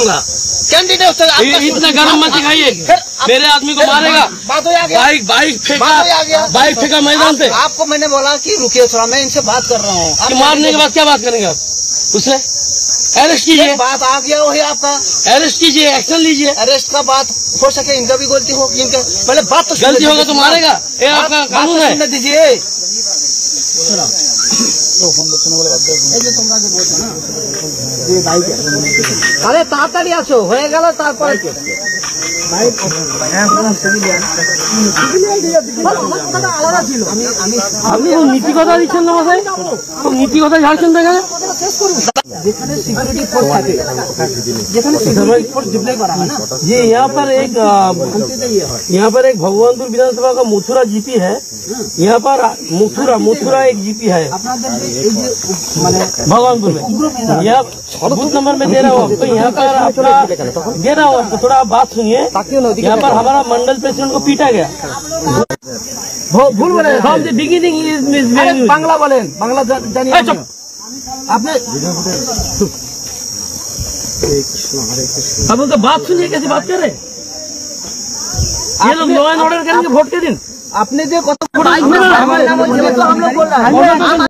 Candidate इतना गरम मत दिखाइए, मेरे आदमी को मारेगा। बात हो गया, बाइक फेंका मैदान पे। आपको मैंने बोला कि रुकिए थोड़ा, मैं इनसे बात कर रहा हूँ। मारने के बाद क्या बात करेंगे आप उससे? अरेस्ट कीजिए। बात आ गया वही आपका, अरेस्ट कीजिए, एक्शन लीजिए। अरेस्ट का बात हो सके, इनका भी गलती हो, इनके पहले बात तो गलती होगा तो मारेगा, ये आपका कानून है। दीजिए अरे ताड़ाताड़ी आसो হয়ে গেল তারপরে আলাদা ছিল। আপনি নীতি কথা দিচ্ছেন না মশাই, নীতি কথা ঝাড়ছেন না এখানে। যেখানে সিকিউরিটি ফোর্স থাকে, যেখানে सिक्योरिटी फोर्स डिप्लॉय करा है ना। ये यहाँ पर एक भगवानपुर विधानसभा का मथुरा जीपी है। यहाँ पर मथुरा एक जीपी है भगवानपुर में। यहाँ बूथ नंबर में दे रहा हूँ आपको, यहाँ पर आपका दे रहा हूँ आपको, थोड़ा आप बात सुनिए। यहाँ पर हमारा मंडल प्रेसिडेंट को पीटा गया। भूल बोले फ्रॉम द बिगिनिंग बांग्ला बोलें, बांग्ला जानिए आपने। अब उनका बात सुनिए, कैसे बात कर रहे हैं ये लोग। लॉ एंड ऑर्डर करेंगे वोट के दिन। आपने जो हम लोग बोल रहे हैं